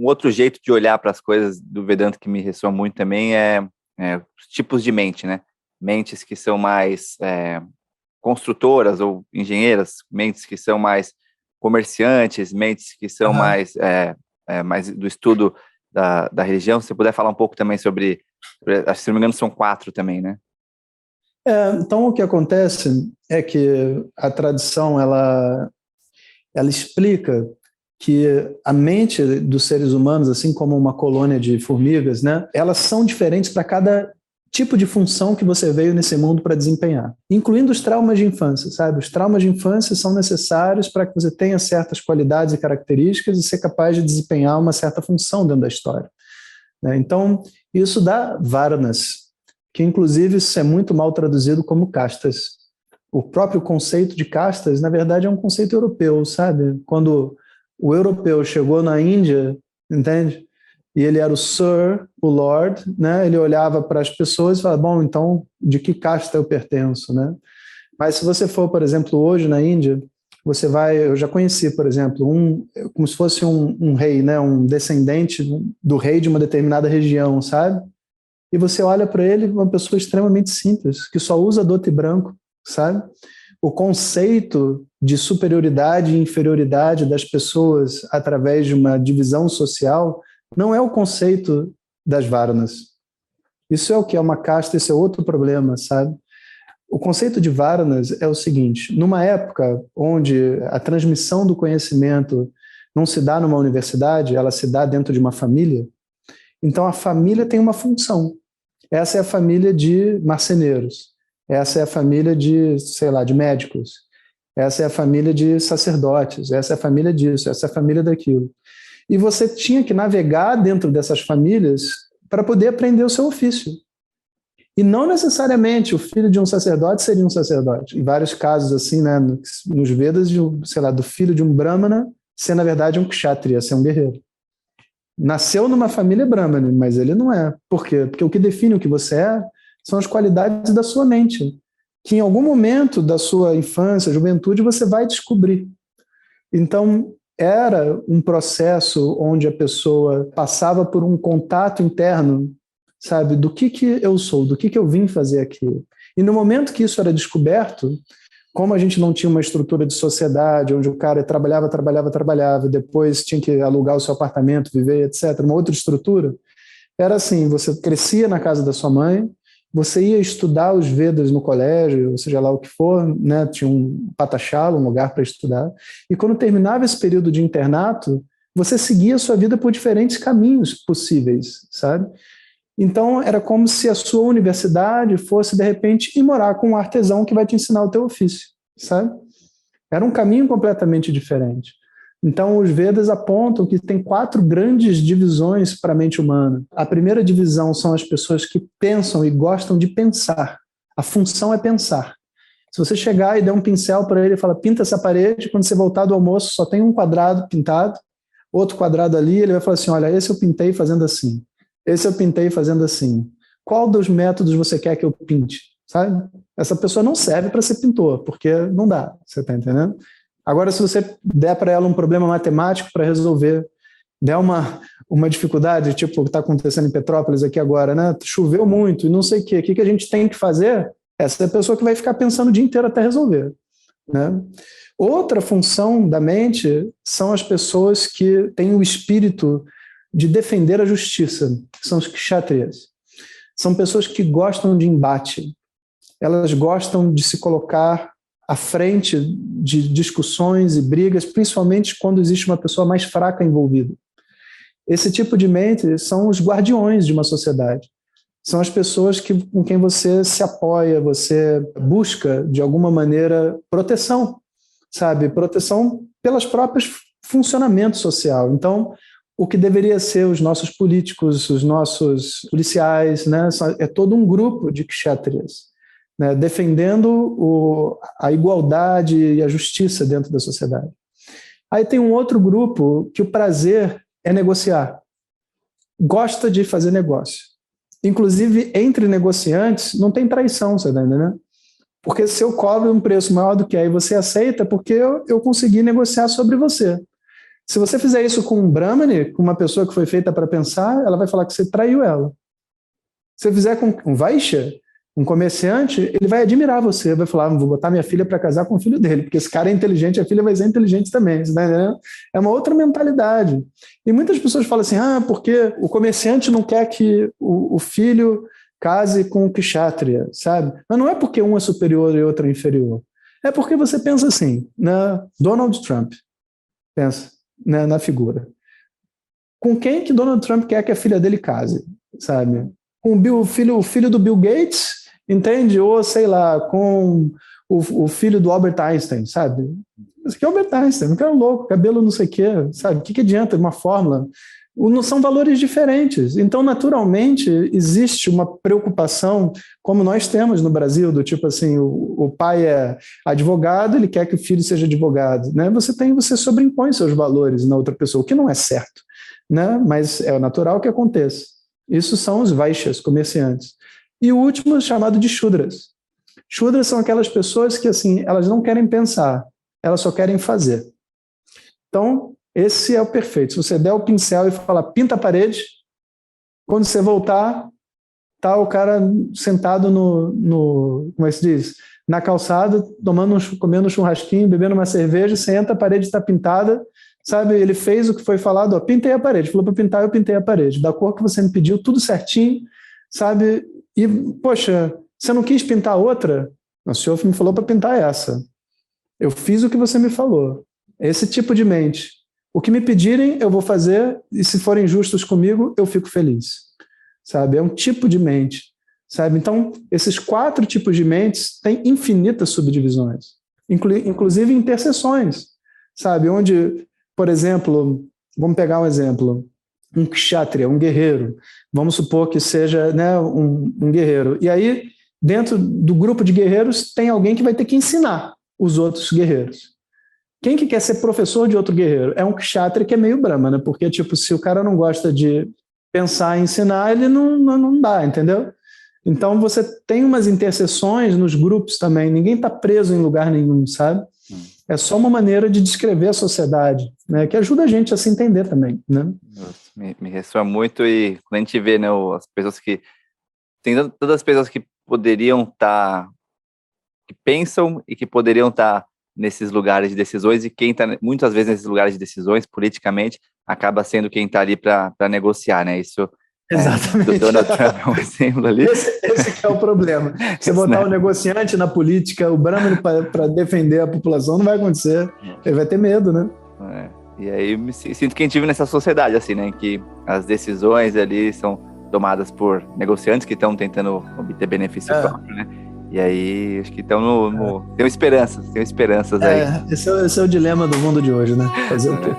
um outro jeito de olhar para as coisas do Vedanta que me ressoa muito também os tipos de mente, né? Mentes que são mais construtoras ou engenheiras, mentes que são mais comerciantes, mentes que são mais do estudo da religião. Se você puder falar um pouco também sobre, acho que, se não me engano, são 4 também, né? Então, o que acontece é que a tradição, ela explica que a mente dos seres humanos, assim como uma colônia de formigas, né, elas são diferentes para cada tipo de função que você veio nesse mundo para desempenhar, incluindo os traumas de infância, sabe? Os traumas de infância são necessários para que você tenha certas qualidades e características e ser capaz de desempenhar uma certa função dentro da história, né? Então, isso dá varanas, que inclusive isso é muito mal traduzido como castas. O próprio conceito de castas, na verdade, é um conceito europeu, sabe? Quando o europeu chegou na Índia, entende? E ele era o Sir, o Lord, né? Ele olhava para as pessoas e falava, bom, então, de que casta eu pertenço, né? Mas se você for, por exemplo, hoje na Índia, você vai, eu já conheci, por exemplo, como se fosse um rei, né? Um descendente do rei de uma determinada região, sabe? E você olha para ele, uma pessoa extremamente simples, que só usa dote branco, sabe? O conceito de superioridade e inferioridade das pessoas através de uma divisão social não é o conceito das varanas. Isso é o que é uma casta, esse é outro problema, sabe? O conceito de varanas é o seguinte, numa época onde a transmissão do conhecimento não se dá numa universidade, ela se dá dentro de uma família, então a família tem uma função. Essa é a família de marceneiros, essa é a família de, sei lá, de médicos, essa é a família de sacerdotes, essa é a família disso, essa é a família daquilo. E você tinha que navegar dentro dessas famílias para poder aprender o seu ofício. E não necessariamente o filho de um sacerdote seria um sacerdote. Em vários casos, assim, né, nos Vedas, sei lá, do filho de um brahmana ser, na verdade, um kshatriya, ser um guerreiro. Nasceu numa família brahmana, mas ele não é. Por quê? Porque o que define o que você é são as qualidades da sua mente, que em algum momento da sua infância, juventude, você vai descobrir. Então, era um processo onde a pessoa passava por um contato interno, sabe, do que eu sou, do que eu vim fazer aqui. E no momento que isso era descoberto, como a gente não tinha uma estrutura de sociedade, onde o cara trabalhava, depois tinha que alugar o seu apartamento, viver, etc., uma outra estrutura, era assim, você crescia na casa da sua mãe, você ia estudar os Vedas no colégio, ou seja lá o que for, né? Tinha um patashala, um lugar para estudar, e quando terminava esse período de internato, você seguia a sua vida por diferentes caminhos possíveis, sabe? Então, era como se a sua universidade fosse, de repente, ir morar com um artesão que vai te ensinar o teu ofício, sabe? Era um caminho completamente diferente. Então, os Vedas apontam que tem 4 grandes divisões para a mente humana. A primeira divisão são as pessoas que pensam e gostam de pensar. A função é pensar. Se você chegar e der um pincel para ele e falar, pinta essa parede, quando você voltar do almoço só tem um quadrado pintado, outro quadrado ali, ele vai falar assim, olha, esse eu pintei fazendo assim. Esse eu pintei fazendo assim. Qual dos métodos você quer que eu pinte? Sabe? Essa pessoa não serve para ser pintor, porque não dá, você está entendendo? Agora, se você der para ela um problema matemático para resolver, der uma dificuldade, tipo o que está acontecendo em Petrópolis aqui agora, né? Choveu muito e não sei o que a gente tem que fazer? Essa é a pessoa que vai ficar pensando o dia inteiro até resolver, né? Outra função da mente são as pessoas que têm o espírito de defender a justiça, que são os kshatriyas. São pessoas que gostam de embate. Elas gostam de se colocar à frente de discussões e brigas, principalmente quando existe uma pessoa mais fraca envolvida. Esse tipo de mente são os guardiões de uma sociedade. São as pessoas com quem você se apoia, você busca, de alguma maneira, proteção, sabe? Proteção pelos próprios funcionamentos social. Então, o que deveria ser os nossos políticos, os nossos policiais, né? É todo um grupo de kshatriyas, né? Defendendo a igualdade e a justiça dentro da sociedade. Aí tem um outro grupo que o prazer é negociar. Gosta de fazer negócio. Inclusive, entre negociantes, não tem traição, você está entendendo? Porque se eu cobro um preço maior do que aí você aceita, porque eu consegui negociar sobre você. Se você fizer isso com um Brahmane, com uma pessoa que foi feita para pensar, ela vai falar que você traiu ela. Se você fizer com um Vaishya, um comerciante, ele vai admirar você, vai falar, vou botar minha filha para casar com o filho dele, porque esse cara é inteligente, a filha vai ser inteligente também. Né? É uma outra mentalidade. E muitas pessoas falam assim, porque o comerciante não quer que o filho case com o kshatriya, sabe? Mas não é porque um é superior e outro é inferior. É porque você pensa assim, Donald Trump, pensa na figura. Com quem que Donald Trump quer que a filha dele case, sabe? Com o filho do Bill Gates, entende? Ou, sei lá, com o filho do Albert Einstein, sabe? Esse aqui é Albert Einstein, não quero louco, cabelo não sei o quê, sabe? O que adianta uma fórmula? São valores diferentes. Então, naturalmente, existe uma preocupação, como nós temos no Brasil, do tipo assim, o pai é advogado, ele quer que o filho seja advogado. Né? Você sobreimpõe seus valores na outra pessoa, o que não é certo, né? Mas é natural que aconteça. Isso são os Vaishyas, comerciantes. E o último é chamado de Shudras. Shudras são aquelas pessoas que assim, elas não querem pensar, elas só querem fazer. Então, esse é o perfeito. Se você der o pincel e falar, pinta a parede, quando você voltar, tá o cara sentado como é que se diz? Na calçada, comendo um churrasquinho, bebendo uma cerveja, você entra, a parede está pintada, sabe? Ele fez o que foi falado, pintei a parede. Falou para pintar, eu pintei a parede. Da cor que você me pediu, tudo certinho, sabe? E, poxa, você não quis pintar outra? O senhor me falou para pintar essa. Eu fiz o que você me falou. Esse tipo de mente. O que me pedirem, eu vou fazer, e se forem justos comigo, eu fico feliz. Sabe? É um tipo de mente. Sabe? Então, esses 4 tipos de mentes têm infinitas subdivisões, inclusive interseções, sabe? Onde, por exemplo, vamos pegar um exemplo, um kshatriya, um guerreiro, vamos supor que seja, né, um guerreiro, e aí, dentro do grupo de guerreiros, tem alguém que vai ter que ensinar os outros guerreiros. Quem que quer ser professor de outro guerreiro? É um kshatriya que é meio brahma, né? Porque, tipo, se o cara não gosta de pensar e ensinar, ele não dá, entendeu? Então, você tem umas interseções nos grupos também. Ninguém está preso em lugar nenhum, sabe? É só uma maneira de descrever a sociedade, né? Que ajuda a gente a se entender também, né? Me ressoa muito, e quando a gente vê, né, as pessoas que... Tem todas as pessoas que poderiam estar... que pensam e que poderiam estar nesses lugares de decisões, e quem está muitas vezes nesses lugares de decisões, politicamente, acaba sendo quem está ali para negociar, né? Isso... Exatamente. Do Donald Trump é um exemplo ali. Esse que é o problema. Você botar o negociante na política, o Brahman para defender a população, não vai acontecer. Ele vai ter medo, né? E aí eu sinto que a gente vive nessa sociedade, assim, né? Que as decisões ali são tomadas por negociantes que estão tentando obter benefício próprio, né? E aí, acho que estão tem esperanças aí. Esse é o dilema do mundo de hoje, né? Fazer o quê?